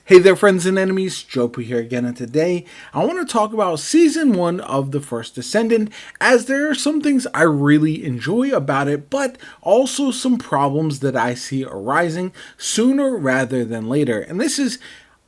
Hey there, friends and enemies, JoPa here again, and today I want to talk about Season 1 of the First Descendant, as there are some things I really enjoy about it, but also some problems that I see arising sooner rather than later. And this is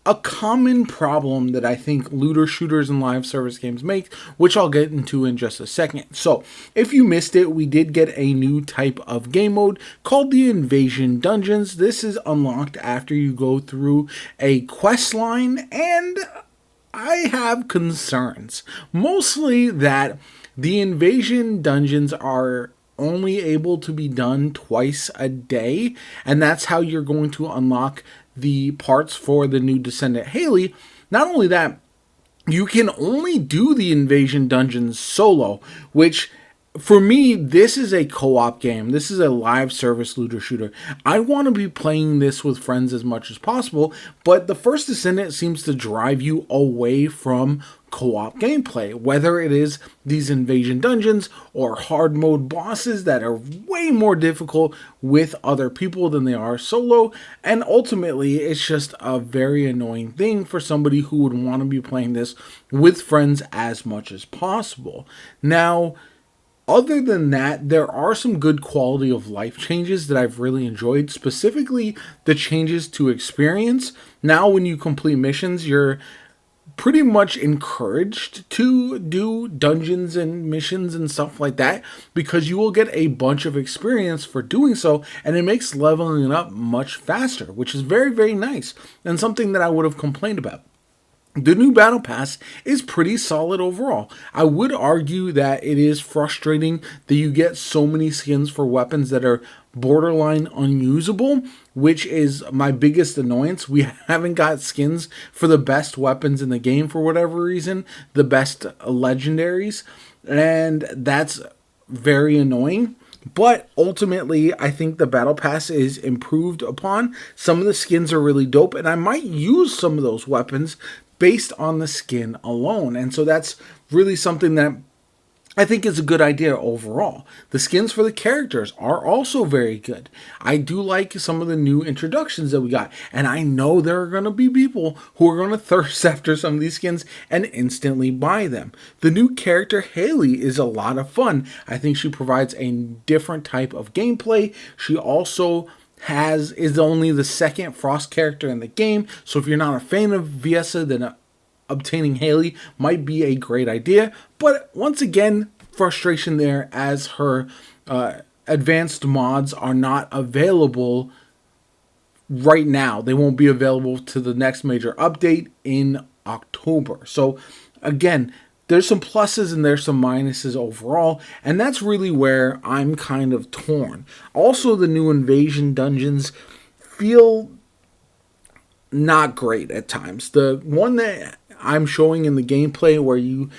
a common problem that I think looter shooters and live service games make, which I'll get into in just a second. So, if you missed it, we did get a new type of game mode called the Invasion Dungeons. This is unlocked after you go through a quest line, and I have concerns. Mostly that the Invasion Dungeons are only able to be done twice a day, and that's how you're going to unlock the parts for the new Descendant Haley. Not only that, you can only do the Invasion Dungeons solo, which for me, this is a co-op game. This is a live service looter shooter. I want to be playing this with friends as much as possible, but the First Descendant seems to drive you away from co-op gameplay, whether it is these invasion dungeons or hard mode bosses that are way more difficult with other people than they are solo, and ultimately it's just a very annoying thing for somebody who would want to be playing this with friends as much as possible. Now, other than that, there are some good quality of life changes that I've really enjoyed, specifically the changes to experience. Now when you complete missions, you're pretty much encouraged to do dungeons and missions and stuff like that, because you will get a bunch of experience for doing so, and it makes leveling up much faster, which is very, very nice, and something that I would have complained about. The new Battle Pass is pretty solid overall. I would argue that it is frustrating that you get so many skins for weapons that are borderline unusable, which is my biggest annoyance. We haven't got skins for the best weapons in the game for whatever reason, the best legendaries, and that's very annoying. But ultimately, I think the Battle Pass is improved upon. Some of the skins are really dope, and I might use some of those weapons based on the skin alone. And so that's really something that I think is a good idea overall. The skins for the characters are also very good. I do like some of the new introductions that we got, and I know there are going to be people who are going to thirst after some of these skins and instantly buy them. The new character Haley is a lot of fun. I think she provides a different type of gameplay. She also is only the second Frost character in the game, so if you're not a fan of Viessa, then obtaining Haley might be a great idea. But once again, frustration there, as her advanced mods are not available right now. They won't be available to the next major update in October. So again, there's some pluses and there's some minuses overall, and that's really where I'm kind of torn. Also, the new Invasion Dungeons feel not great at times. The one that I'm showing in the gameplay, where you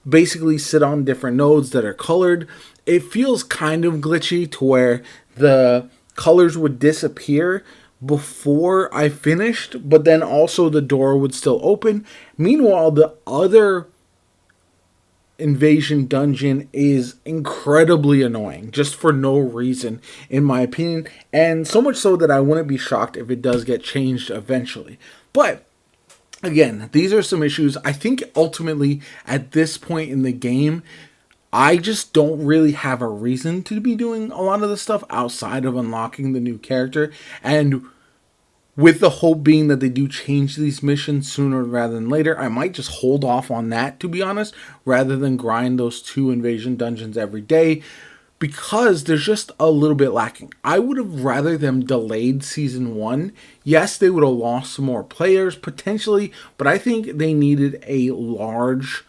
basically sit on different nodes that are colored, it feels kind of glitchy to where the colors would disappear before I finished, but then also the door would still open. Meanwhile, the other Invasion Dungeon is incredibly annoying, just for no reason, in my opinion, and so much so that I wouldn't be shocked if it does get changed eventually. But again, these are some issues. I think ultimately, at this point in the game, I just don't really have a reason to be doing a lot of the stuff outside of unlocking the new character, and with the hope being that they do change these missions sooner rather than later, I might just hold off on that, to be honest, rather than grind those 2 invasion dungeons every day, because there's just a little bit lacking. I would have rather them delayed Season 1. Yes, they would have lost some more players, potentially, but I think they needed a large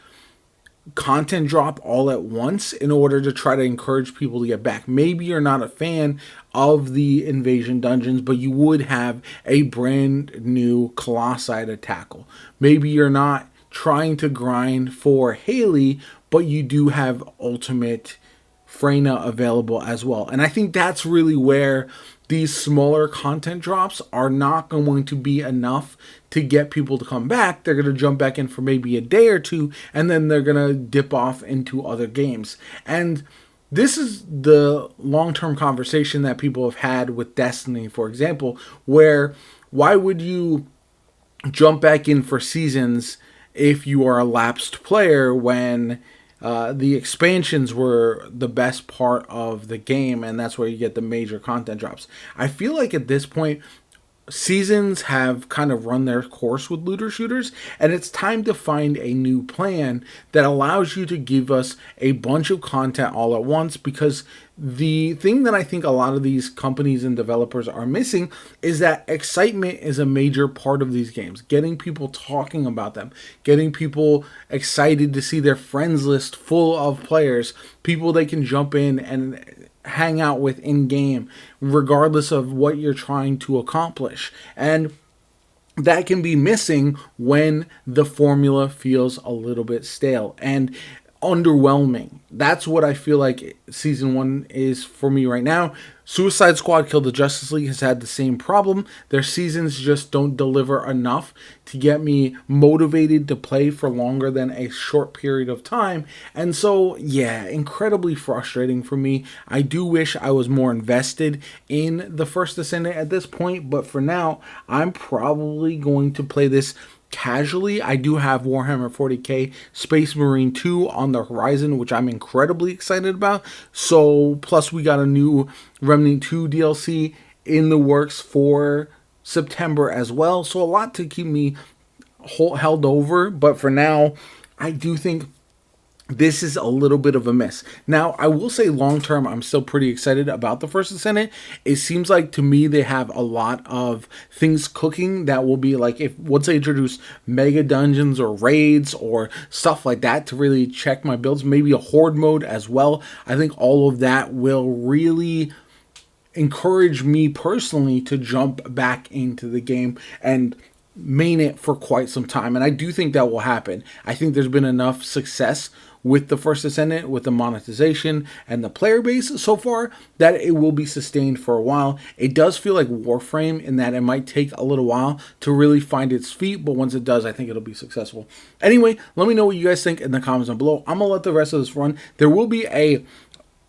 content drop all at once in order to try to encourage people to get back. Maybe you're not a fan of the Invasion Dungeons, but you would have a brand new Colossi to tackle. Maybe you're not trying to grind for Haley, but you do have Ultimate Freyna available as well. And I think that's really where these smaller content drops are not going to be enough to get people to come back. They're going to jump back in for maybe a day or two, and then they're going to dip off into other games. And this is the long-term conversation that people have had with Destiny, for example, where why would you jump back in for seasons if you are a lapsed player when the expansions were the best part of the game, and that's where you get the major content drops. I feel like at this point, seasons have kind of run their course with looter shooters, and it's time to find a new plan that allows you to give us a bunch of content all at once, because the thing that I think a lot of these companies and developers are missing is that excitement is a major part of these games. Getting people talking about them, getting people excited to see their friends list full of players, people they can jump in and hang out with in game, regardless of what you're trying to accomplish. And that can be missing when the formula feels a little bit stale and underwhelming. That's what I feel like season 1 is for me right now. Suicide Squad Kill the Justice League has had the same problem. Their seasons just don't deliver enough to get me motivated to play for longer than a short period of time. And so, yeah, incredibly frustrating for me. I do wish I was more invested in the First Descendant at this point, but for now, I'm probably going to play this casually. I do have Warhammer 40k Space Marine 2 on the horizon, which I'm incredibly excited about. So, plus we got a new Remnant 2 DLC in the works for September as well. So a lot to keep me held over. But for now, I do think this is a little bit of a miss. Now, I will say long term, I'm still pretty excited about the First Descendant. It seems like to me they have a lot of things cooking that will be like, if once they introduce mega dungeons or raids or stuff like that to really check my builds, maybe a horde mode as well. I think all of that will really encourage me personally to jump back into the game and main it for quite some time. And I do think that will happen. I think there's been enough success with the First Descendant, with the monetization and the player base so far, that it will be sustained for a while. It does feel like Warframe in that it might take a little while to really find its feet, but once it does, I think it'll be successful. Anyway, let me know what you guys think in the comments down below. I'm gonna let the rest of this run. There will be a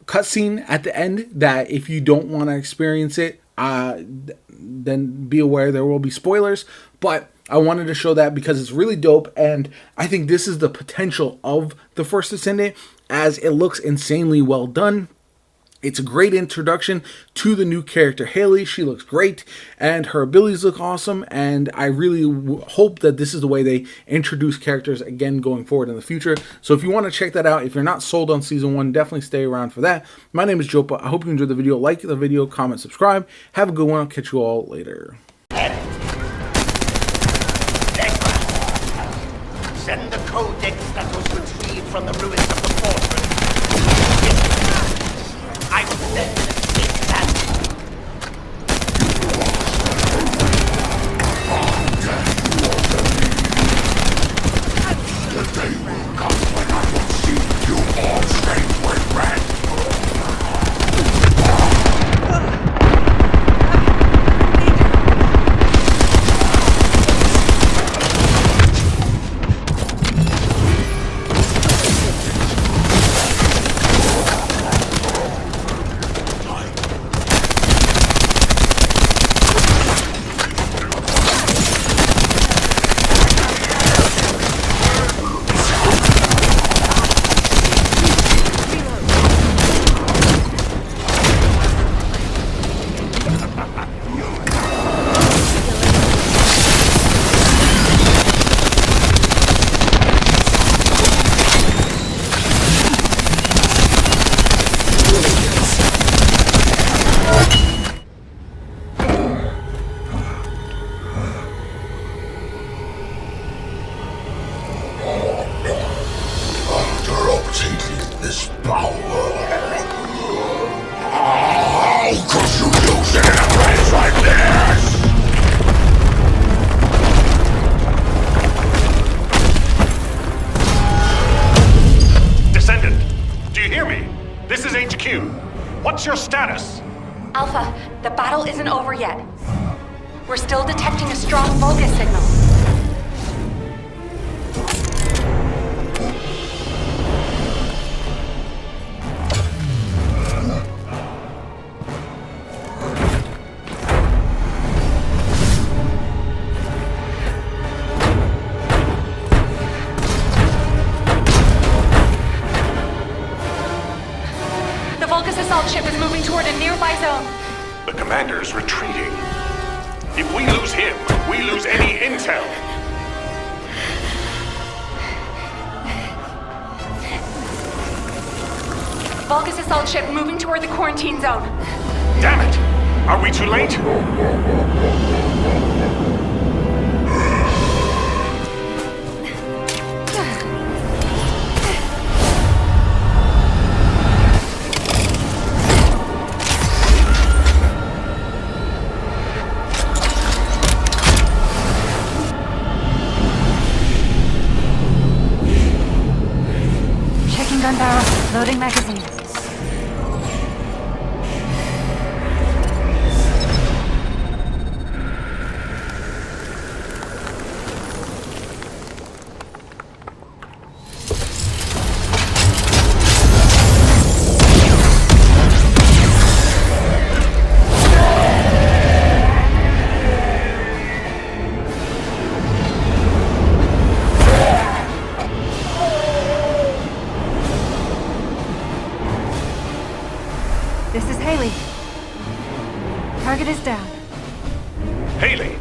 cutscene at the end that if you don't want to experience it, then be aware there will be spoilers, but I wanted to show that because it's really dope, and I think this is the potential of the First Descendant, as it looks insanely well done. It's a great introduction to the new character, Haley. She looks great, and her abilities look awesome, and I really hope that this is the way they introduce characters again going forward in the future. So if you want to check that out, if you're not sold on Season 1, definitely stay around for that. My name is Jopa. I hope you enjoyed the video. Like the video, comment, subscribe. Have a good one. I'll catch you all later. Send the codex that was retrieved from the ruins of the fortress. I will send an escape plan. The day will come when I will see you all stained with red. This power. How could you use it in a place like this? Descendant, do you hear me? This is HQ. What's your status? Alpha, the battle isn't over yet. We're still detecting a strong Vulgus signal. toward a nearby zone. The commander's retreating. If we lose him, we lose any intel. Vulgus assault ship moving toward the quarantine zone. Damn it! Are we too late? Checking gun barrel, loading magazine. This is Haley. Target is down. Haley,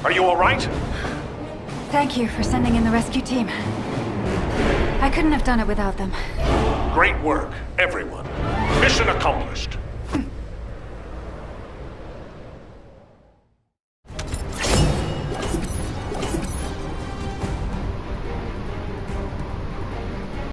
are you all right? Thank you for sending in the rescue team. I couldn't have done it without them. Great work, everyone. Mission accomplished.